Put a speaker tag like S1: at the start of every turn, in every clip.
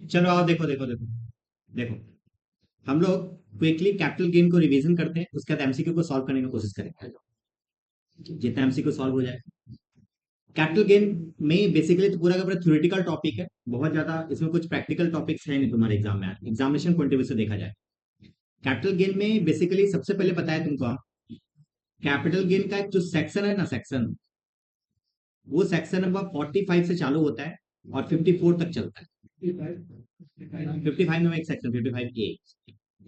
S1: चलो आओ, देखो देखो देखो देखो। हम लोग क्विकली कैपिटल गेन को रिवीजन करते हैं, उसके बाद एमसीक्यू को सॉल्व करने की कोशिश करेंगे, जितना एमसीक्यू सॉल्व हो जाए। कैपिटल गेन में बेसिकली तो पूरा का पूरा थ्योरेटिकल टॉपिक है, बहुत ज्यादा इसमें कुछ प्रैक्टिकल टॉपिक्स है नहीं तुम्हारे एग्जाम में, एग्जामिनेशन पॉइंट ऑफ व्यू से देखा जाए। कैपिटल गेन में बेसिकली सबसे पहले बताया तुमको हम, कैपिटल गेन का एक जो सेक्शन है ना, सेक्शन, वो सेक्शन नंबर 45 से चालू होता है और 54 तक चलता है। 55 में एक सेक्शन 55A,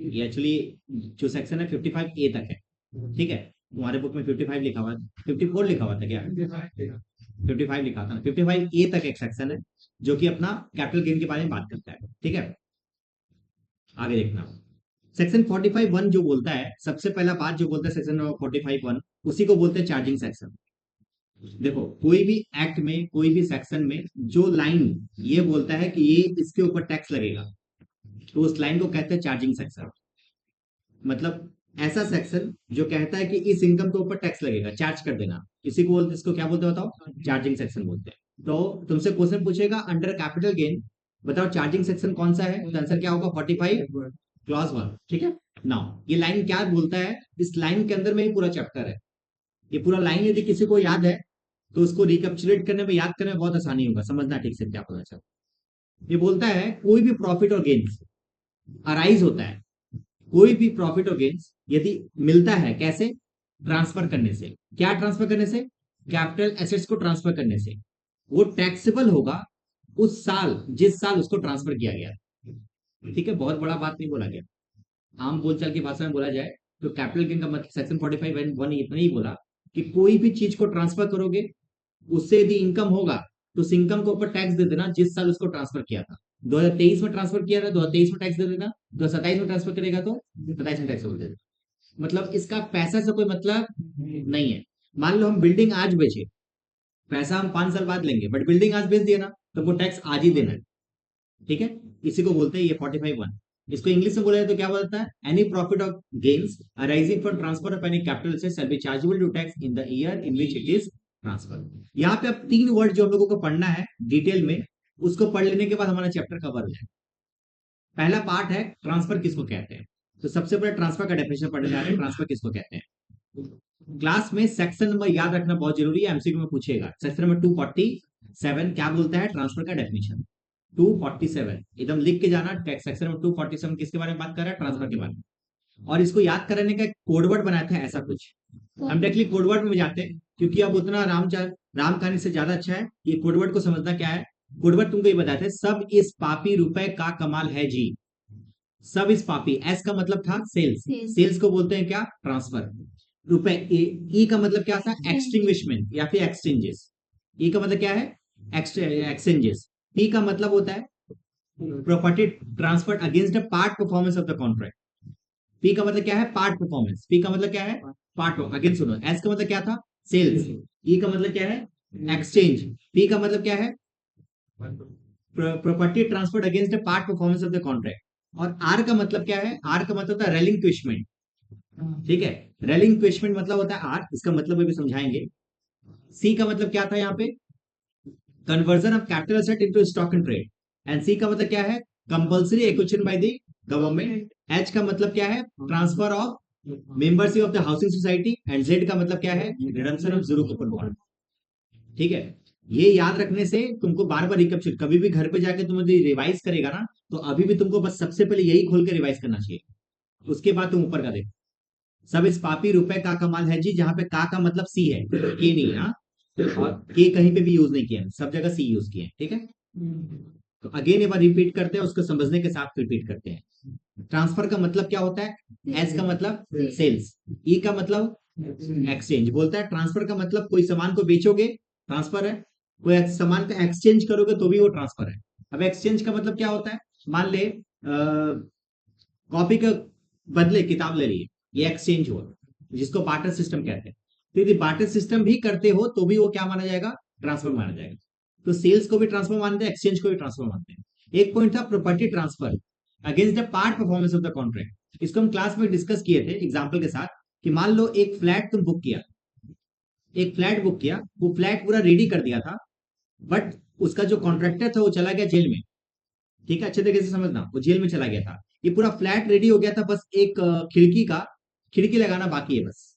S1: ये एक्चुअली जो सेक्शन है 55A तक है, ठीक है। तुम्हारे बुक में 55 लिखा हुआ है, 54 लिखा हुआ था क्या? 55 लिखा था ना, 55A तक एक सेक्शन है जो कि अपना कैपिटल गेन के बारे में बात करता है, ठीक है। आगे देखना, सेक्शन 45(1) जो बोलता है, सबसे पहला बात जो बोलता है सेक्शन 45(1), उसी को बोलते हैं चार्जिंग सेक्शन। देखो कोई भी एक्ट में, कोई भी सेक्शन में जो लाइन ये बोलता है कि ये इसके ऊपर टैक्स लगेगा, तो उस लाइन को कहते हैं चार्जिंग सेक्शन। मतलब ऐसा सेक्शन जो कहता है कि इस इनकम के ऊपर टैक्स लगेगा, चार्ज कर देना, इसी को बोलते, इसको क्या बोलते हैं बताओ? चार्जिंग सेक्शन बोलते हैं। तो तुमसे क्वेश्चन पूछेगा अंडर कैपिटल गेन बताओ चार्जिंग सेक्शन कौन सा है, तो आंसर क्या होगा? 45 क्लॉज 1, ठीक है। नाउ ये लाइन क्या बोलता है, इस लाइन के अंदर में ही पूरा चैप्टर है। ये पूरा लाइन यदि किसी को याद है तो उसको रिकैप्चुलेट करने में, याद करने में बहुत आसानी होगा, समझना ठीक से क्या पता चल। ये बोलता है कोई भी प्रॉफिट और गेन्स अराइज होता है, कोई भी प्रॉफिट और गेन्स यदि मिलता है, कैसे? ट्रांसफर करने से। क्या ट्रांसफर करने से? कैपिटल एसेट्स को ट्रांसफर करने से। वो टैक्सेबल होगा उस साल जिस साल उसको ट्रांसफर किया गया, ठीक है। बहुत बड़ा बात नहीं बोला गया, आम बोलचाल की भाषा में बोला जाए तो कैपिटल गेन का मतलब सेक्शन 45(1) इतना ही बोला कि कोई भी चीज को ट्रांसफर करोगे, उससे यदि इनकम होगा तो उस इनकम के ऊपर टैक्स दे देना जिस साल उसको ट्रांसफर किया था। 2023 में ट्रांसफर किया था, 2023 में टैक्स दे देना। 2027 में ट्रांसफर करेगा तो 27 में टैक्स दे देना। मतलब इसका पैसा से कोई मतलब नहीं है। मान लो हम बिल्डिंग आज बेचे, पैसा हम 5 साल बाद लेंगे, बट बिल्डिंग आज बेच दिया ना, तो वो टैक्स आज ही देना है, ठीक है। इसी को बोलते हैं ये 45(1). इसको इंग्लिश में बोला जाए तो क्या बोलता है? Any profit of gains arising from transfer of any capital asset shall be chargeable to tax in the year in which it is transfer. यहाँ पे अब 3 वर्ड जो हम लोगों को पढ़ना है डिटेल में, उसको पढ़ लेने के बाद हमारा चैप्टर कवर हो जाए। पहला पार्ट है ट्रांसफर किसको कहते हैं। तो सबसे पहले ट्रांसफर का डेफिनेशन पढ़ने जा रहे हैं, ट्रांसफर किसको कहते हैं। क्लास में सेक्शन नंबर याद रखना बहुत जरूरी है, एमसीक्यू में पूछेगा। सेक्शन नंबर 247 क्या बोलता है ट्रांसफर का डेफिनेशन। 247 एकदम लिख के जाना। सेक्शन नंबर 247 किसके बारे में बात कर रहा है? ट्रांसफर के बारे में। और इसको याद करने का कोडवर्ड बनाया था ऐसा कुछ। हम डायरेक्टली कोडवर्ड में जाते हैं क्योंकि अब उतना राम कहानी से ज्यादा अच्छा है ये कोडवर्ड को समझना। क्या है कोडवर्ड? तुमको ये बताते हैं, सब इस पापी रुपए का कमाल है जी। सब इस पापी, एस का मतलब था सेल्स, सेल्स को बोलते हैं क्या? ट्रांसफर। रुपए, ई का मतलब क्या था? एक्सटिंग्विशमेंट या फिर एक्सचेंजेस। ई का मतलब क्या है? एक्सचेंजेस। पी का मतलब होता है property transfer against a part performance of the contract. P का मतलब क्या है? Part performance. पी का मतलब क्या है? Part against. सुनो, एस का मतलब क्या था? सेल्स। ई का मतलब क्या है? एक्सचेंज। पी का मतलब क्या है? Property transfer against a part performance of the contract. और आर का मतलब क्या है? आर का मतलब था रेलिंक्विशमेंट, ठीक है। रेलिंक्विशमेंट मतलब होता है आर, इसका मतलब भी समझाएंगे। सी का मतलब क्या था यहाँ पे? Conversion of capital asset into stock in trade. And C का मतलब क्या है? Compulsory acquisition by the government. H का मतलब क्या है? Transfer of membership of the housing society. And Z का मतलब क्या है? Redemption of zero coupon bond, ठीक है। ये याद रखने से तुमको बार बार रिकैप्चर, कभी भी घर पे जाके तुम रिवाइज करेगा ना, तो अभी भी तुमको बस सबसे पहले यही खोल के रिवाइज करना चाहिए, उसके बाद तुम ऊपर का देखो। सब इस पापी रुपए का कमाल है जी, जहां पे का मतलब सी है, के नहीं है, हाँ। और के कहीं पे भी यूज नहीं किया, सब जगह सी यूज किया है, ठीक है। तो अगेन एक बार रिपीट करते हैं, उसको समझने के साथ रिपीट करते हैं। ट्रांसफर का मतलब क्या होता है? एस का मतलब सेल्स, ई का मतलब एक्सचेंज। बोलता है ट्रांसफर का मतलब कोई सामान को बेचोगे, ट्रांसफर है। कोई सामान का एक्सचेंज करोगे तो भी वो ट्रांसफर है। अब एक्सचेंज का मतलब क्या होता है? मान ले कॉपी के बदले किताब ले लिए, ये एक्सचेंज हुआ, जिसको बार्टर सिस्टम कहते हैं। तो यदि बार्टर सिस्टम भी करते हो तो भी वो क्या माना जाएगा? ट्रांसफर माना जाएगा। तो सेल्स को भी ट्रांसफर मानते हैं, एक्सचेंज को भी ट्रांसफर मानते हैं। एक पॉइंट था property transfer against the part performance of the contract. इसको हम क्लास में डिस्कस किए थे एग्जाम्पल के साथ, कि मान लो एक फ्लैट तुम बुक किया, एक फ्लैट बुक किया, वो फ्लैट पूरा रेडी कर दिया था, बट उसका जो कॉन्ट्रैक्टर था वो चला गया जेल में। ठीक है, अच्छे तरीके से समझना, वो जेल में चला गया था। ये पूरा फ्लैट रेडी हो गया था, बस एक खिड़की लगाना बाकी है बस।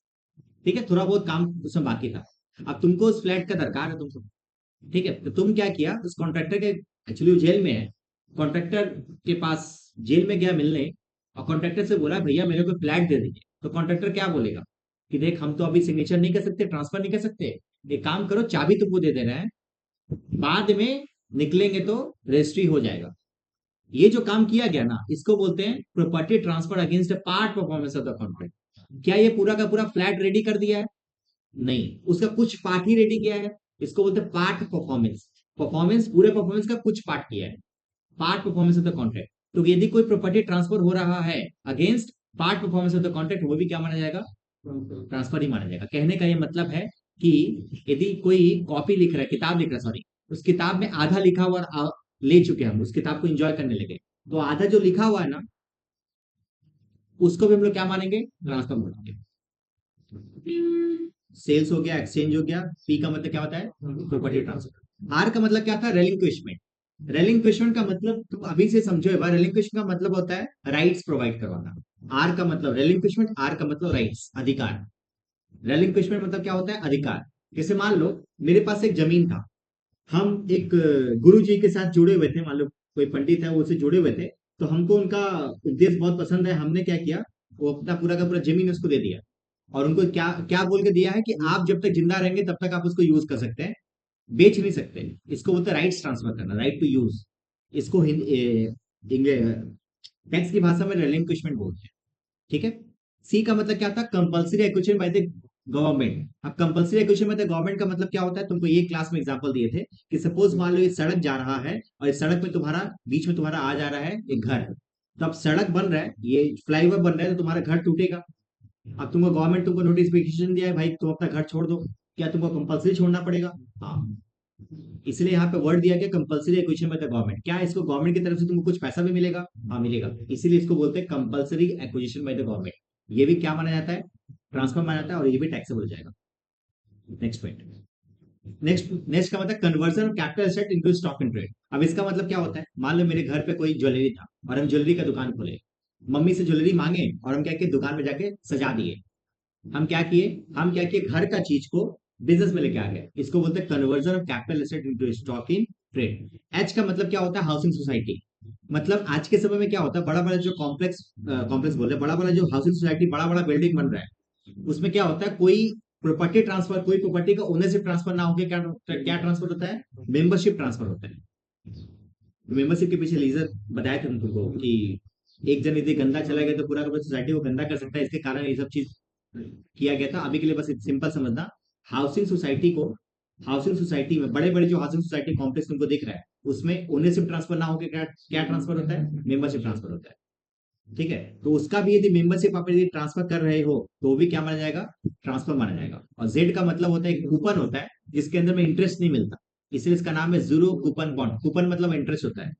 S1: ठीक है, थोड़ा बहुत काम उसमें बाकी था। अब तुमको उस फ्लैट का दरकार है तुमको। ठीक है, तो तुम क्या किया उस कॉन्ट्रैक्टर के, एक्चुअली वो जेल में है, कॉन्ट्रैक्टर के पास जेल में गया मिलने, और कॉन्ट्रैक्टर से बोला भैया मेरे को फ्लैट दे दीजिए। तो कॉन्ट्रैक्टर क्या बोलेगा कि देख हम तो अभी सिग्नेचर नहीं कर सकते, ट्रांसफर नहीं कर सकते, एक काम करो चाबी तुमको दे दे रहे हैं, बाद में निकलेंगे तो रजिस्ट्री हो जाएगा। ये जो काम किया गया ना, इसको बोलते हैं property transfer against a part performance of the contract. क्या ये पूरा का पूरा फ्लैट रेडी कर दिया है? नहीं, उसका कुछ पार्ट ही रेडी किया है। इसको बोलते हैं पार्ट परफॉर्मेंस। परफॉर्मेंस, पूरे परफॉर्मेंस का कुछ पार्ट किया है, part performance of the contract. तो यदि कोई प्रॉपर्टी ट्रांसफर हो रहा है against part performance of the contract, वो भी क्या माना जाएगा? ट्रांसफर ही माना जाएगा। कहने का ये मतलब है कि यदि कोई कॉपी लिख रहा है, किताब लिख रहा है, सॉरी, उस किताब में आधा लिखा हुआ ले चुके हम, उस किताब को एंजॉय करने लगे, तो आधा जो लिखा हुआ है ना, उसको भी हम लोग क्या मानेंगे? ट्रांसफर मानेंगे। सेल्स हो गया, एक्सचेंज हो गया। पी का मतलब क्या होता है? Property transfer. आर का मतलब क्या था? रेलिंक्विशमेंट। रेलिंक्विशमेंट का मतलब तुम अभी से समझो एक बार। रेलिंक्विशमेंट का मतलब होता है राइट्स प्रोवाइड करवाना। आर का मतलब रेलिंक्विशमेंट, आर का मतलब राइट्स, अधिकार। रेलिंक्विशमेंट मतलब क्या होता है? अधिकार। जैसे मान लो मेरे पास एक जमीन था, हम एक गुरु जी के साथ जुड़े हुए थे, मान लो कोई पंडित है वो उससे जुड़े हुए थे, तो हमको उनका उपदेश बहुत पसंद है। हमने क्या किया, वो अपना पूरा का पूरा जमीन उसको दे दिया, और उनको क्या क्या बोल के दिया है कि आप जब तक जिंदा रहेंगे तब तक आप उसको यूज कर सकते हैं, बेच नहीं सकते। इसको बोलते हैं राइट्स ट्रांसफर करना, राइट टू यूज। इसको टैक्स की भाषा में रेलिंक्विशमेंट बोलते हैं। ठीक है। सी का मतलब क्या था? Compulsory acquisition by the government. अब compulsory acquisition by the government का मतलब क्या होता है? तुमको ये क्लास में एग्जांपल दिए थे कि सपोज मान लो ये सड़क जा रहा है, और इस सड़क में तुम्हारा बीच में तुम्हारा आ जा रहा है एक घर। तो अब सड़क बन रहा है, ये फ्लाईओवर बन रहा है, तो तुम्हारा घर टूटेगा। अब तुमको गवर्नमेंट तुमको नोटिफिकेशन दिया है भाई तुम अपना घर छोड़ दो, क्या तुमको कंपल्सरी छोड़ना पड़ेगा? हाँ। इसलिए यहाँ पे वर्ड दिया गया compulsory acquisition by the government. क्या इसको गवर्नमेंट की तरफ से तुमको कुछ पैसा भी मिलेगा? हाँ मिलेगा। इसीलिए इसको बोलते हैं compulsory acquisition by the government. ये भी क्या माना जाता है? ट्रांसफर माना जाता है, और ये भी टैक्सेबल हो जाएगा। Next point. नेक्स्ट नेक्स्ट का मतलब conversion of capital asset into stock in trade. अब इसका मतलब क्या होता है? मान लो मेरे घर पे कोई ज्वेलरी था, और हम ज्वेलरी का दुकान खोले, मम्मी से ज्वेलरी मांगे, और हम क्या किए, दुकान में जाके सजा दिए। हम क्या किए, घर का चीज को बिजनेस में लेके आ गए। इसको बोलते हैं conversion of capital asset into stock in trade. H का मतलब क्या होता है? Housing society. मतलब आज के समय में क्या होता है, बड़ा बड़ा जो कॉम्प्लेक्स कॉम्प्लेक्स बोल रहे हैं, बड़ा बड़ा जो हाउसिंग सोसाइटी, बड़ा बड़ा बिल्डिंग बन रहा है, उसमें क्या होता है, कोई प्रॉपर्टी ट्रांसफर, कोई प्रॉपर्टी का ओनरशिप ट्रांसफर ना होकर क्या क्या ट्रांसफर होता है? मेंबरशिप ट्रांसफर होता है। मेंबरशिप के पीछे रीजन बताया था तुमको कि एक जन यदि गंदा चला गया तो पूरा का पूरा सोसाइटी को गंदा कर सकता है, इसके कारण ये सब चीज किया गया था। अभी के लिए बस सिंपल समझना, हाउसिंग सोसाइटी को, हाउसिंग सोसाइटी में बड़े बड़े जो हाउसिंग सोसाइटी कॉम्प्लेक्स तुमको दिख रहा है, उसमें ओनरशिप ट्रांसफर ना होकर क्या क्या ट्रांसफर होता है? मेंबरशिप ट्रांसफर होता है। ठीक है, तो उसका भी यदि मेंबरशिप आप यदि ट्रांसफर कर रहे हो तो वो भी क्या माना जाएगा? ट्रांसफर माना जाएगा। और जेड का मतलब होता है एक कूपन होता है जिसके अंदर में इंटरेस्ट नहीं मिलता, इसलिए इसका नाम है जीरो कूपन बॉन्ड। कूपन मतलब इंटरेस्ट होता है।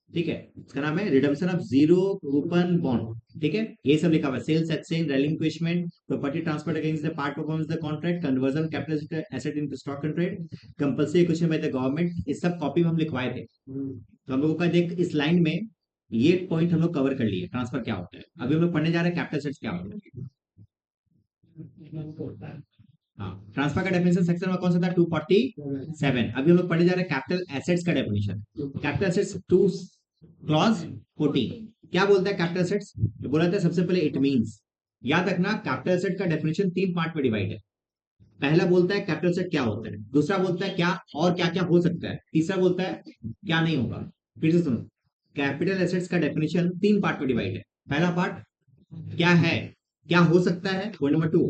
S1: ठीक है, इसका नाम है redemption of zero coupon bond. ठीक है, ये सब लिखा हुआ है, sales, exchange, relinquishment, property transfer against the part performance the contract, conversion capital asset into stock in trade, compulsory acquisition by the government. इस सब कॉपी में हम लिखवाए थे, तो हम लोगों का देख इस लाइन में ये पॉइंट हम लोग कवर कर लिए। ट्रांसफर क्या होता है, अभी हम लोग पढ़ने जा रहे हैं कैपिटल एसेट्स क्या होता है। हाँ, ट्रांसफर का डेफिनेशन सेक्शन में कौन सा था? 247। अभी हम लोग पढ़ने जा रहे हैं कैपिटल एसेट्स का definition. Capital assets two clause 14 क्या बोलता है? कैपिटल एसेट्स बोला था सबसे पहले इट मींस, याद रखना कैपिटल एसेट का डेफिनेशन 3 पार्ट में डिवाइड है। पहला बोलता है कैपिटल एसेट क्या होता है, दूसरा बोलता है क्या और क्या क्या हो सकता है, तीसरा बोलता है क्या नहीं होगा। फिर से सुनो, कैपिटल एसेट्स का डेफिनेशन 3 पार्ट में डिवाइड है। पहला पार्ट क्या है, क्या हो सकता है। पॉइंट नंबर 2,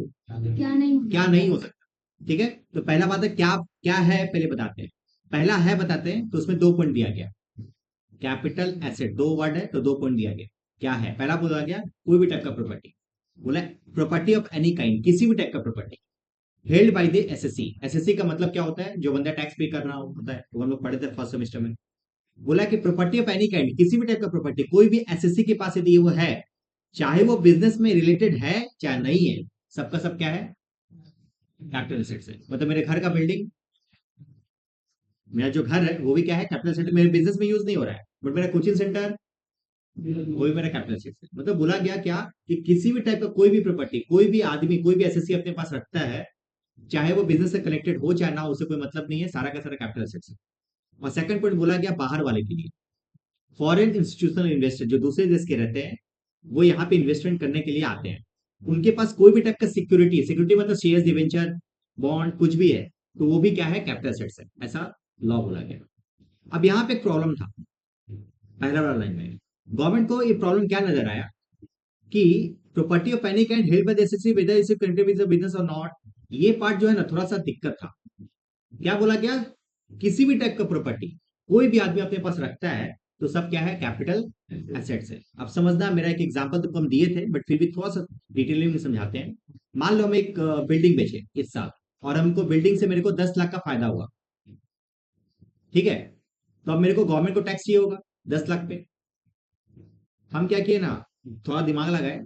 S1: क्या नहीं हो सकता। ठीक है, तो पहला बात है क्या क्या है, पहले बताते हैं। पहला है बताते हैं, तो उसमें 2 पॉइंट दिया गया। कैपिटल एसेट 2 वर्ड है तो 2 पॉइंट दिया गया। क्या है? पहला बोला गया कोई भी टाइप का प्रॉपर्टी, बोला प्रॉपर्टी ऑफ एनी काइंड, किसी भी टाइप का property held by the SSC. SSC का मतलब क्या होता है? जो बंदा टैक्स पे कर रहा होता है, वो हम लोग पढ़े थे फर्स्ट सेमेस्टर में। बोला कि प्रॉपर्टी ऑफ एनी काइंड, किसी भी टाइप का प्रॉपर्टी, कोई भी एसएससी के पास यदि वो है, चाहे वो बिजनेस में रिलेटेड है चाहे नहीं है, सबका सब क्या है? कैपिटल एसेट से। मतलब मेरे घर का बिल्डिंग, मेरा जो घर है वो भी क्या है, कैपिटल सेट, मेरे बिजनेस में यूज नहीं हो रहा है, बट मेरा कोचिंग सेंटर वो भी मेरा कैपिटल सेट है। मतलब बोला गया क्या, कि किसी भी टाइप का कोई भी प्रॉपर्टी, कोई भी आदमी, कोई भी एसएससी अपने पास रखता है, चाहे वो बिजनेस से कनेक्टेड हो चाहे ना, उसे कोई मतलब नहीं है, सारा का सारा कैपिटल सेट है। और सेकंड पॉइंट बोला गया बाहर वाले के लिए, फॉरेन इंस्टीट्यूशनल इन्वेस्टर जो दूसरे देश के रहते हैं, वो यहाँ पे इन्वेस्टमेंट करने के लिए आते हैं, उनके पास कोई भी टाइप का सिक्योरिटी, सिक्योरिटी मतलब शेयर, डिवेंचर, बॉन्ड कुछ भी है, तो वो भी क्या है, कैपिटल सेट्स है, ऐसा लॉ बोला गया। अब यहाँ पे एक प्रॉब्लम था, पहला वाला लाइन में गवर्नमेंट को ये प्रॉब्लम क्या नजर आया, कि property of any kind held by the SSC whether is connected with the business और नॉट, ये पार्ट जो है ना थोड़ा सा दिक्कत था। क्या बोला गया, किसी भी टाइप का प्रॉपर्टी कोई भी आदमी अपने पास रखता है, तो सब क्या है, कैपिटल एसेट्स है। अब समझना, मेरा एक एग्जांपल तो हम दिए थे, बट फिर भी थोड़ा सा डिटेलिंग में समझाते हैं। मान लो हम एक बिल्डिंग बेचे इस साल, और हमको बिल्डिंग से मेरे को 10 लाख का फायदा हुआ, ठीक है, तो अब मेरे को गवर्नमेंट को टैक्स चाहिए होगा 10 लाख पे। हम क्या किए ना, थोड़ा दिमाग लगाए,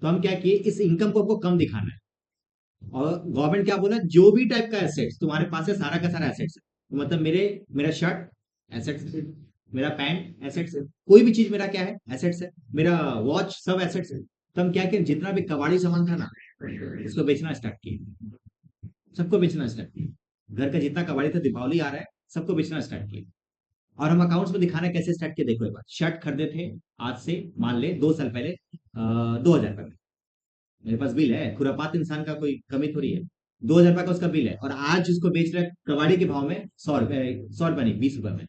S1: तो हम क्या किए, इस इनकम को आपको कम दिखाना है, और गवर्नमेंट क्या बोला, जो भी टाइप का एसेट्स तुम्हारे पास है, सारा का सारा एसेट्स है। तो मतलब मेरा शर्ट एसेट्स है, मेरा पैंट एसेट्स है, कोई भी चीज मेरा क्या है, एसेट्स है, मेरा वॉच सब एसेट्स है। तो हम क्या किए, जितना भी कबाड़ी सामान था ना, इसको बेचना स्टार्ट किए, सबको बेचना स्टार्ट किए, घर का जितना कबाड़ी था, दीपावली आ रहा है, सबको बेचना स्टार्ट किए। और हम अकाउंट्स में दिखाना कैसे स्टार्ट किए, देखो एक बार, शर्ट खरीदे थे आज से मान ले 2 साल पहले 2,000 रुपए में, मेरे पास बिल है, खुरापात इंसान का कोई कमी थोड़ी है, 2,000 रुपए का उसका बिल है, और आज उसको बेच रहा है कबाड़ी के भाव में 100 रुपए, 100 रुपए नहीं, 20 रुपए में,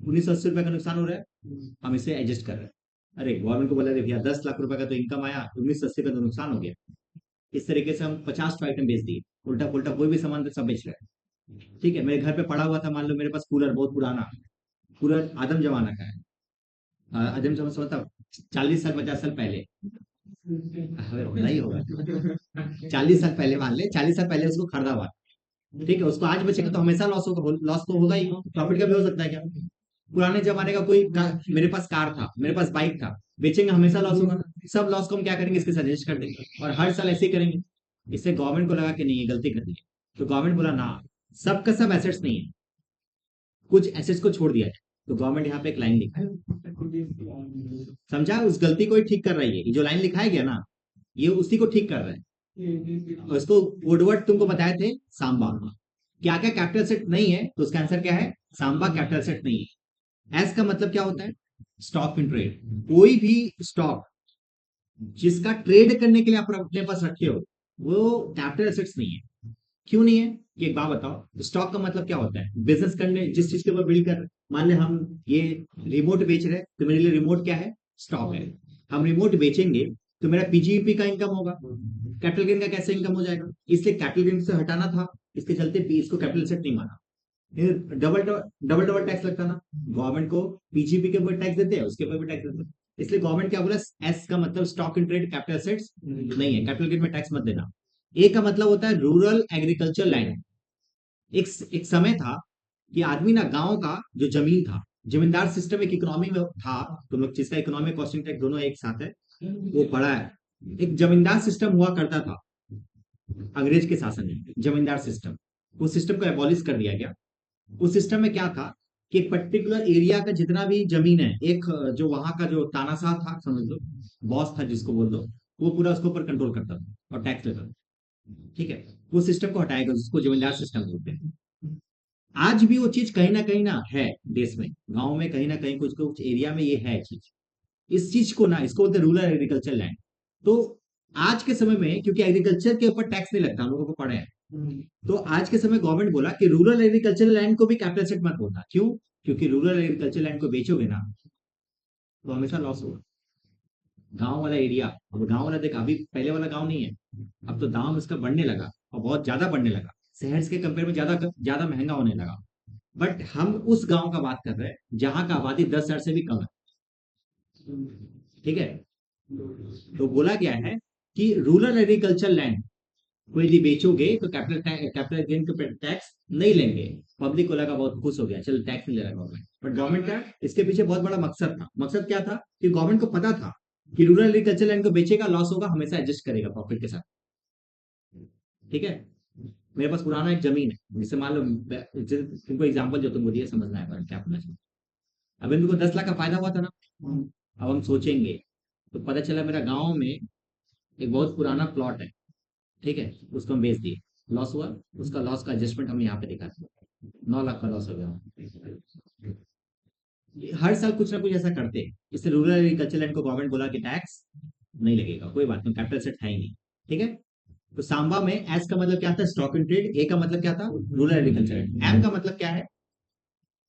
S1: 1980 रुपए का नुकसान हो रहा है, हम इसे एडजस्ट कर रहे हैं। अरे गवर्नमेंट को बोला भैया 10 लाख रुपए का तो इनकम आया, 1980 का तो नुकसान हो गया। इस तरीके से हम 50 आइटम बेच दिए, उल्टा पुल्टा कोई भी सामान सब बेच रहे हैं। ठीक है, मेरे घर पे पड़ा हुआ था, मान लो मेरे पास कूलर बहुत पुराना, कूलर आदम जमाना का है, आदम जमाना से मतलब 40 साल 50 साल पहले, अरे होना ही होगा, 40 साल पहले मान ले, 40 साल पहले उसको खरीदा हुआ, ठीक है, उसको आज बेचेगा तो हमेशा लॉस होगा, लॉस तो होगा ही, प्रॉफिट का भी हो सकता है क्या। पुराने जमाने का कोई मेरे पास कार था, मेरे पास बाइक था, बेचेंगे हमेशा लॉस होगा, सब लॉस को हम क्या करेंगे, इसके सजेस्ट कर देंगे, और हर साल ऐसे ही करेंगे। इससे गवर्नमेंट को लगा कि नहीं, ये गलती कर दी है, तो गवर्नमेंट बोला ना, सबका सब एसेट्स नहीं है, कुछ एसेट्स को छोड़ दिया है। तो गवर्नमेंट यहाँ पे एक लाइन लिखा है, समझा, उस गलती को ही ठीक कर रही है, ये जो लाइन लिखा है गया ना, ये उसी को ठीक कर रहा है। और इसको कोडवर्ड तुमको बताए थे, सांबा, क्या क्या कैपिटल सेट नहीं है, तो उसका आंसर क्या है, सांबा कैपिटल सेट नहीं है। एस का मतलब क्या होता है, स्टॉक इन ट्रेड, कोई भी स्टॉक जिसका ट्रेड करने के लिए आप अपने पास रखे हो, वो कैपिटल एसेट्स नहीं है। क्यों नहीं है, कि एक बात बताओ, स्टॉक का मतलब क्या होता है, बिजनेस करने जिस चीज के ऊपर बिल्ड कर रहे हैं, मान ले हम ये रिमोट बेच रहे हैं, तो मेरे लिए रिमोट क्या है, स्टॉक है। हम रिमोट बेचेंगे तो मेरा पीजीपी का इनकम होगा, कैपिटल गेन का कैसे इनकम हो जाएगा, इसलिए कैपिटल गेन से हटाना था, इसके चलते इसको कैपिटल सेट नहीं माना। फिर डबल डबल डबल टैक्स लगता ना, गवर्नमेंट को पीजीपी के ऊपर टैक्स देते हैं, उसके ऊपर भी टैक्स देते हैं, इसलिए गवर्नमेंट क्या बोला, एस का मतलब stock in trade capital sets नहीं है, कैपिटल गेन में टैक्स मत देना। ए का मतलब होता है रूरल एग्रीकल्चर लैंड। एक समय था कि आदमी ना, गांव का जो जमीन था, जमींदार सिस्टम एक इकोनॉमी में था, तो लोग जिसका इकोनॉमी कॉस्टिंग टैक्स दोनों एक साथ है, वो पढ़ा है। एक जमींदार सिस्टम हुआ करता था अंग्रेज के शासन में, जमींदार सिस्टम, उस सिस्टम को एबॉलिश कर दिया गया। उस सिस्टम में क्या था, कि एक पर्टिकुलर एरिया का जितना भी जमीन है, एक जो वहां का जो तानाशाह था, समझ लो बॉस था जिसको बोल दो, वो पूरा उसके ऊपर कंट्रोल करता था और टैक्स लेता था। ठीक है, वो सिस्टम को हटाएगा, जिसको जमींदार सिस्टम बोलते हैं। आज भी वो चीज कहीं ना है देश में, गांव में कहीं ना कहीं कुछ कुछ एरिया में ये है चीज। इस चीज को ना, इसको बोलते हैं रूरल एग्रीकल्चर लैंड। तो आज के समय में, क्योंकि एग्रीकल्चर के ऊपर टैक्स नहीं लगता, हम लोगों को पढ़े हैं, तो आज के समय गवर्नमेंट बोला कि रूरल एग्रीकल्चर लैंड को भी कैपिटल सेट मत बोलना। क्यों, क्योंकि रूरल एग्रीकल्चर लैंड को बेचोगे ना, तो हमेशा लॉस होगा। गांव वाला एरिया, अब गांव वाला देख, अभी पहले वाला गांव नहीं है, अब तो दाम इसका बढ़ने लगा, और बहुत ज्यादा बढ़ने लगा, शहर के कंपेयर में ज्यादा ज्यादा महंगा होने लगा। बट हम उस गांव का बात कर रहे हैं जहां का आबादी 10,000 से भी कम है। ठीक है, तो बोला गया है कि रूरल एग्रीकल्चर लैंड को यदि बेचोगे तो कैपिटल गेन के टैक्स नहीं लेंगे। पब्लिक को लगा, बहुत खुश हो गया, चल टैक्स नहीं ले रहा गवर्नमेंट, बट गवर्नमेंट का इसके पीछे बहुत बड़ा मकसद था। मकसद क्या था, कि गवर्नमेंट को पता था कि रूरल एग्रीकल्चर लैंड को बेचेगा, लॉस होगा, हमेशा एडजस्ट करेगा प्रॉफिट के साथ। ठीक है, मेरे पास पुराना एक जमीन है, जिससे मान लो तुमको एग्जाम्पल जो तुमको दिया समझना है पर क्या बोलना चाहिए। अभी तुमको 10 लाख का फायदा हुआ था ना। अब हम सोचेंगे तो पता चला मेरा गांव में एक बहुत पुराना प्लॉट है, ठीक है, उसको हम बेच दिए, लॉस हुआ, उसका लॉस का एडजस्टमेंट हमने यहाँ पे दिखा, 9 लाख का लॉस हो गया। हर साल कुछ ना कुछ ऐसा करते हैं। इससे रूरल एग्रीकल्चर लैंड को गवर्नमेंट बोला कि टैक्स नहीं लगेगा, कोई बात नहीं, कैपिटल सेट है ही नहीं, ठीक है। तो सांबा में एस का मतलब क्या था, स्टॉक इन ट्रेड, ए का मतलब क्या था, रूरल एग्रीकल्चर, एम का मतलब क्या है,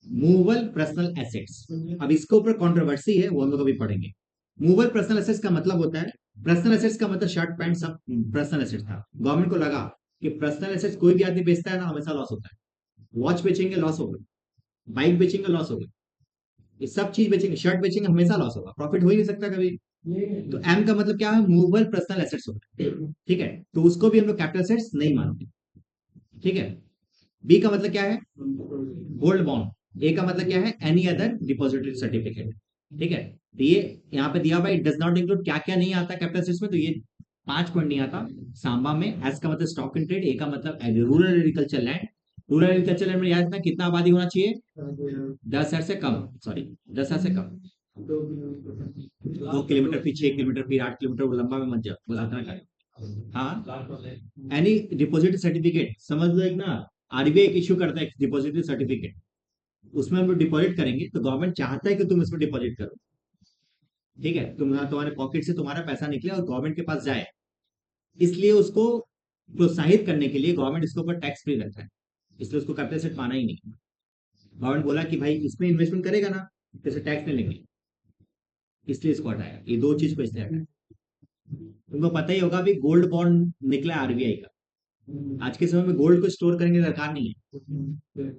S1: मूवेबल पर्सनल एसेट्स। अब इसके ऊपर कंट्रोवर्सी है, वो हम लोग अभी पढ़ेंगे। मूवेबल पर्सनल एसेट्स का मतलब होता है, पर्सनल एसेट्स का मतलब शर्ट पैंट सब पर्सनल एसेट्स था। गवर्नमेंट को लगा कि पर्सनल एसेट्स कोई भी आदमी बेचता है ना, हमेशा लॉस होता है। वॉच बेचेंगे लॉस होगा, बाइक बेचेंगे लॉस होगा, ये सब चीज बेचेंगे, शर्ट बेचेंगे हमेशा लॉस होगा, प्रॉफिट हो ही नहीं सकता कभी। तो एम का मतलब क्या है, मूवेबल पर्सनल एसेट्स होता है, ठीक है। तो उसको भी हम लोग कैपिटल एसेट्स नहीं मानते, ठीक है। बी का मतलब क्या है, गोल्ड बॉन्ड। ए का मतलब क्या है, एनी अदर डिपॉजिटरी सर्टिफिकेट, ठीक है। तो ये यहाँ पे दिया हुआ इट डज नॉट इंक्लूड, क्या क्या नहीं आता कैपिटल एसेट्स में, तो ये 5 पॉइंट नहीं आता सांबा में। एस का मतलब स्टॉक इन ट्रेड, ए का मतलब rural agriculture land. Rural agriculture land में याद रखना कितना आबादी होना चाहिए, 10,000 से कम, सॉरी 10,000 से कम। 2 किलोमीटर फी, 6 किलोमीटर फी, 8 किलोमीटर, वो लंबा में मत जाओ, बस इतना कर। हाँ, एनी डिपॉजिट सर्टिफिकेट समझ लो, एक ना आरबीआई इश्यू करता है डिपॉजिटरी सर्टिफिकेट, उसमें हम लोग डिपॉजिट करेंगे तो गवर्नमेंट चाहता है कि तुम इसमें डिपॉजिट करो, ठीक है, तुम्हारे पॉकेट से तुम्हारा पैसा निकले और गवर्नमेंट के पास जाए। इसलिए उसको प्रोत्साहित करने के लिए गवर्नमेंट इसके ऊपर टैक्स फ्री रखता है, इसलिए उसको कैपिटल सेट माना ही नहीं। गवर्नमेंट बोला कि भाई इसमें इन्वेस्टमेंट करेगा ना, तो इसे टैक्स नहीं लेंगे, इसलिए इसको हटाया। ये दो चीज को इसलिए हटाया। तुमको पता ही होगा अभी गोल्ड बॉन्ड निकला आरबीआई का। आज के समय में गोल्ड को स्टोर करने की दरकार नहीं है।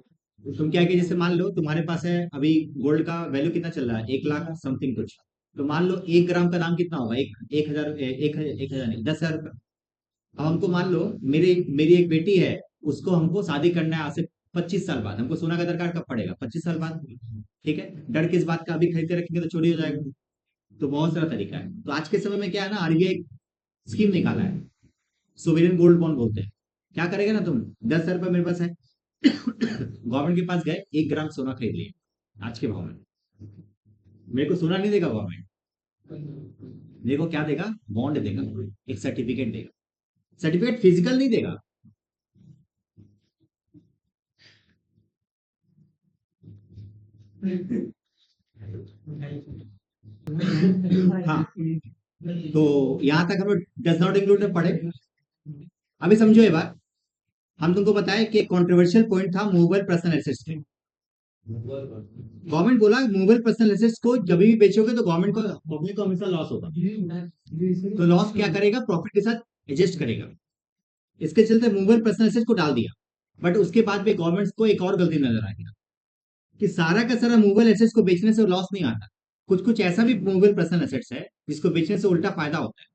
S1: तुम क्या है कि जैसे मान लो तुम्हारे पास है अभी, गोल्ड का वैल्यू कितना चल रहा है, 1 लाख समथिंग कुछ। तो मान लो 1 ग्राम का दाम कितना होगा, एक हजार, एक हजार नहीं, 10,000 रुपये। अब हमको मान लो मेरी मेरी एक बेटी है, उसको हमको शादी करना है आज से 25 साल बाद, हमको सोना का दरकार कब पड़ेगा, 25 साल बाद, ठीक है। डर किस बात का, अभी खरीदते रखेंगे तो चोरी हो जाएगा। तो बहुत सारा तरीका है। तो आज के समय में क्या है ना, आरबीआई स्कीम निकाला है, सोवेरियन गोल्ड बॉन्ड बोलते हैं। क्या करेगा ना तुम, 10,000 रुपये मेरे पास है, गवर्नमेंट के पास गए, 1 ग्राम सोना खरीद लिए आज के भाव में। मेरे को सोना नहीं देगा गवर्नमेंट, मेरे को क्या देगा, बॉन्ड देगा, एक सर्टिफिकेट देगा। सर्टिफिकेट फिजिकल नहीं देगा। हाँ, तो यहां तक हम लोग डज नॉट इंक्लूड में पढ़े। अभी समझो ये बात, हम तुमको बताया कि कंट्रोवर्शियल पॉइंट था मूवेबल पर्सनल एसेट्स में। गवर्नमेंट बोला मूवेबल पर्सनल एसेट्स को जब भी बेचोगे तो गवर्नमेंट को, पब्लिक को हमेशा लॉस होगा। तो लॉस क्या करेगा, प्रॉफिट के साथ एडजस्ट करेगा। इसके चलते मूवेबल पर्सनल एसेट्स को डाल दिया। बट उसके बाद भी गवर्नमेंट को एक और गलती नजर आ गया कि सारा का सारा मूवेबल एसेट्स को बेचने से लॉस नहीं आता। कुछ कुछ ऐसा भी मूवेबल पर्सनल एसेट्स है जिसको बेचने से उल्टा फायदा होता है,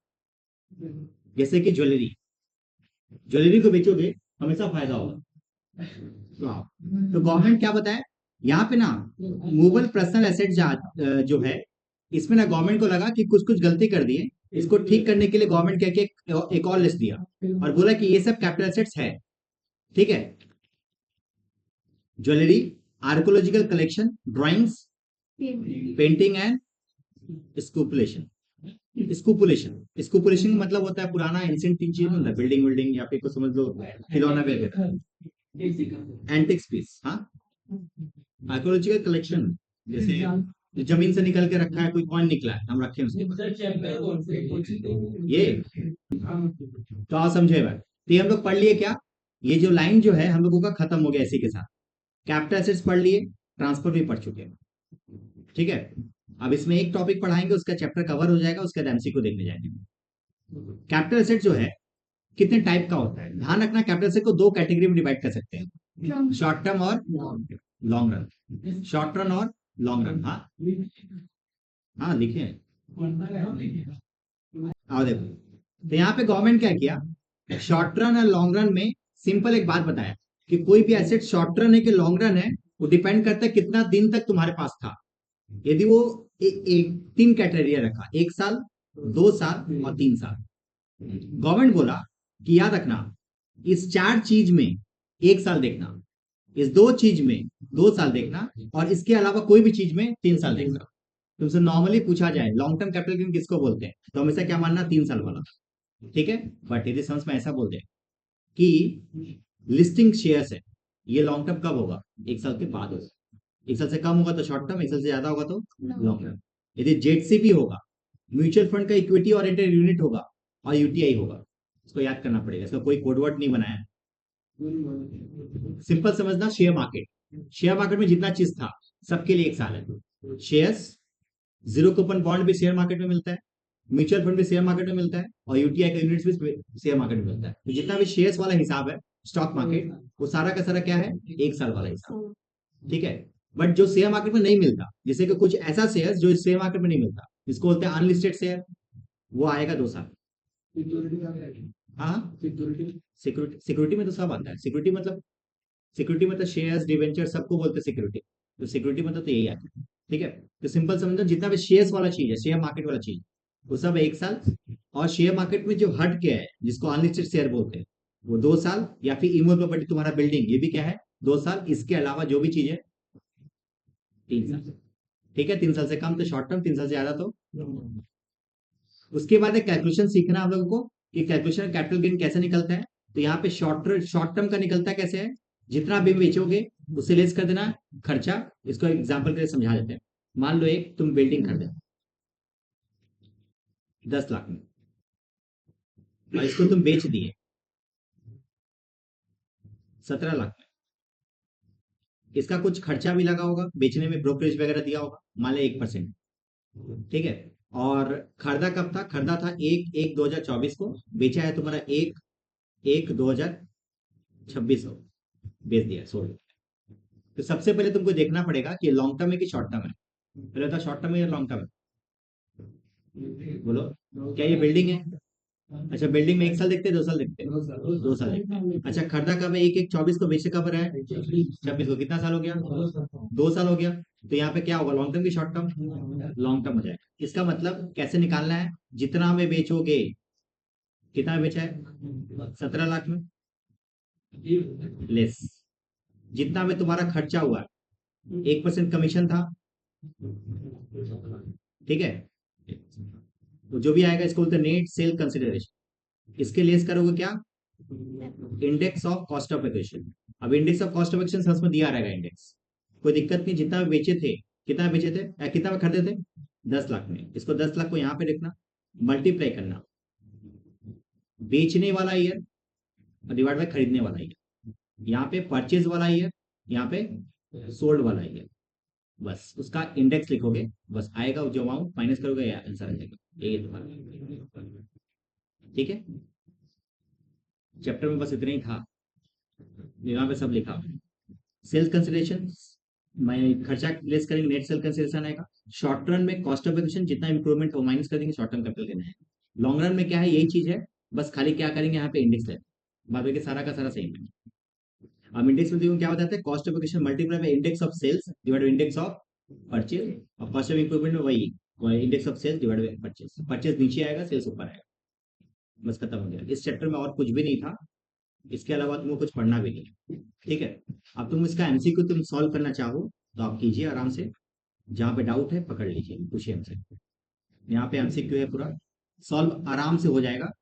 S1: जैसे कि ज्वेलरी। ज्वेलरी को बेचोगे हमेशा फायदा होगा। तो गवर्नमेंट क्या बताए यहाँ पे ना, मूवेबल पर्सनल एसेट जो है, इसमें ना गवर्नमेंट को लगा कि कुछ कुछ गलती कर दी है, इसको ठीक करने के लिए गवर्नमेंट क्या किया, एक और लिस्ट दिया और बोला कि ये सब कैपिटल एसेट्स है, ठीक है। Jewellery, archaeological collection, drawings, painting and sculpture. Sculpture का मतलब होता है पुराना एंशिएंट चीज होता है, बिल्डिंग विल्डिंग या फिर कुछ समझ लो खिलौना वगैरह, एंटिक्स पीस। हाँ, आर्कोलॉजिकल कलेक्शन, जैसे जमीन से निकल के रखा है, कोई कॉइन निकला है, हम रखे हैं उसके पास, ये। तो आप समझे भाई, तो ये हम लोग पढ़ लिए क्या, ये जो लाइन जो है हम लोगों का खत्म हो गया इसी के साथ। कैपिटल एसेट्स पढ़ लिए, ट्रांसफर भी पढ़ चुके हैं, ठीक है। अब इसमें एक टॉपिक पढ़ाएंगे, उसका चैप्टर कवर हो जाएगा, उसके बाद एमसीक्यू देखने जाएंगे। कैपिटल एसेट जो है कितने टाइप का होता है, ध्यान रखना, कैपिटल एसेट को दो कैटेगरी में डिवाइड कर सकते हैं, शॉर्ट टर्म और लॉन्ग रन। शॉर्ट रन और लॉन्ग रन, हाँ हाँ लिखे हैं। आओ देखो, तो यहाँ पे गवर्नमेंट क्या किया, शॉर्ट रन और लॉन्ग रन में सिंपल एक बात बताया कि कोई भी एसेट शॉर्ट रन है कि लॉन्ग रन है, वो डिपेंड करता है कितना दिन तक तुम्हारे पास था। यदि वो एक 3 क्राइटेरिया रखा, 1 साल, 2 साल और 3 साल। गवर्नमेंट बोला कि याद रखना, इस 4 चीज में 1 साल देखना, इस 2 चीज में 2 साल देखना, और इसके अलावा कोई भी चीज में 3 साल देखना। तुमसे नॉर्मली पूछा जाए लॉन्ग टर्म कैपिटल गेन किसको बोलते हैं, तो हमेशा क्या मानना, 3 साल वाला। ठीक है, बट यदि समझ में ऐसा बोलते हैं कि लिस्टिंग शेयर्स है, ये लॉन्ग टर्म कब होगा, 1 साल के बाद होगा। 1 साल से कम होगा तो शॉर्ट टर्म, 1 साल से ज्यादा होगा तो लॉन्ग टर्म। यदि जेडसीपी होगा, म्यूचुअल फंड का इक्विटी ओरिएंटेड यूनिट होगा, और यूटीआई होगा। इसको याद करना पड़ेगा, इसका कोई कोडवर्ड नहीं बनाया। सिंपल समझना, शेयर मार्केट, शेयर मार्केट में जितना चीज था सबके लिए 1 साल है। शेयर्स, जीरो कूपन बॉन्ड भी शेयर मार्केट में मिलता है, म्यूचुअल फंड भी शेयर मार्केट में मिलता है, और यूटीआई का यूनिट्स भी शेयर मार्केट में मिलता है। तो जितना भी शेयर्स वाला हिसाब है स्टॉक मार्केट, वो सारा का सारा क्या है, 1 साल वाला हिसाब। ठीक है, बट जो शेयर मार्केट में नहीं मिलता, जैसे कि कुछ ऐसा शेयर जो शेयर मार्केट में नहीं मिलता, जिसको बोलते हैं अनलिस्टेड शेयर, वो आएगा 2 साल। हाँ, सिक्योरिटी, सिक्योरिटी में तो सब आता है। सिक्योरिटी मतलब शेयर्स, डिवेंचर, सबको बोलते हैं सिक्योरिटी। तो सिक्योरिटी मतलब तो यही आता है। ठीक है, तो सिंपल समझो, जितना भी शेयर्स वाला चीज है, शेयर मार्केट वाला चीज, वो सब 1 साल। और शेयर मार्केट में जो हट के है, जिसको अनलिस्टेड शेयर बोलते हैं, वो 2 साल। या फिर इमोल प्रॉपर्टी, तुम्हारा बिल्डिंग, ये भी क्या है, 2 साल। इसके अलावा जो भी चीज है 3 साल। ठीक है, 3 साल से कम तो शॉर्ट टर्म, 3 साल से ज्यादा तो। उसके बाद एक कैलकुलेशन सीखना हम लोगों को, कि कैलकुलेशन कैपिटल गेन कैसे निकलता है। तो यहाँ पे शॉर्ट टर्म का निकलता कैसे है, जितना भी बेचोगे उससे लेस कर देना खर्चा। इसको एग्जांपल के लिए समझा देते हैं। मान लो एक तुम बिल्डिंग खरीदे 10 लाख में, और इसको तुम बेच दिए 17 लाख में। इसका कुछ खर्चा भी लगा होगा, बेचने में ब्रोकरेज वगैरह दिया होगा, मान लो 1%। ठीक है, और खरीदा कब था, खरीदा था 1/1/2024 को, बेचा है तुम्हारा 1/1/2026 को, बेच दिया, सोल्ड। तो सबसे पहले तुमको देखना पड़ेगा कि लॉन्ग टर्म है कि शॉर्ट टर्म है। पहले तो शॉर्ट टर्म है या लॉन्ग टर्म है, बोलो। क्या ये बिल्डिंग है? अच्छा, बिल्डिंग में 1 साल देखते हैं, 2 साल देखते हैं? 2 साल देखते हैं। अच्छा, खरीदा कब है, 1/1/24 को, बेचे कब रहा है, 26 को। कितना साल हो गया, 2 साल हो गया। तो यहाँ पे क्या होगा, लॉन्ग टर्म की शॉर्ट टर्म, लॉन्ग टर्म हो जाएगा। इसका मतलब कैसे निकालना है, जितना में बेचोगे, कितना में बेचा है, 17 लाख में, लेस जितना में तुम्हारा खर्चा हुआ, 1% कमीशन था। ठीक है, तो जो भी आएगा इसको बोलते हैं नेट सेल कंसिडरेशन। इसके लेस करोगे क्या, index of cost of acquisition. अब index of cost of acquisition संस में दिया रहेगा इंडेक्स, कोई दिक्कत नहीं। जितना में बेचे थे, कितना में बेचे थे या कितना में खरीदे थे, 10 लाख में। इसको 10 लाख को यहाँ पे लिखना, मल्टीप्लाई करना बेचने वाला ईयर डिवाइड बाय खरीदने वाला ईयर। यहाँ पे परचेज वाला ईयर, यहाँ पे सोल्ड वाला ईयर। बस उसका इंडेक्स लिखोगे, बस आएगा जो अमाउंट, माइनस करोगे या आंसर आ जाएगा। यही है तुम्हारा। ठीक है, चैप्टर में बस इतना ही था, यहाँ पे सब लिखा। सेल्स कंसिडरेशन, मैं खर्चा लेस करेंगे, नेट सेल कंसिडरेशन आएगा। शॉर्ट रन में कॉस्ट ऑफ एक्विजिशन जितना इंप्रूवमेंट हो माइनस कर देंगे, शॉर्ट टर्म कैपिटल गेन है। लॉन्ग रन में क्या है, यही चीज है, बस खाली क्या करेंगे, यहाँ पे इंडेक्स है, बाद में सारा का सारा सेम है। अब इंडेक्स में देखो क्या बताते हैं, cost of acquisition multiply by index of sales divide by index of purchase. और कॉस्ट ऑफ इंप्रूवमेंट में वही index of sales divide by purchase. Purchase नीचे आएगा, सेल्स ऊपर आएगा। बस खत्म हो गया। इस चैप्टर में और कुछ भी नहीं था, इसके अलावा तुमको कुछ पढ़ना भी नहीं। ठीक है, अब तुम इसका एमसीक्यू तुम सॉल्व करना चाहो तो आप कीजिए आराम से, जहाँ पे डाउट है पकड़ लीजिए, पूछिए हमसे। यहाँ पे एमसीक्यू है पूरा, सॉल्व आराम से हो जाएगा।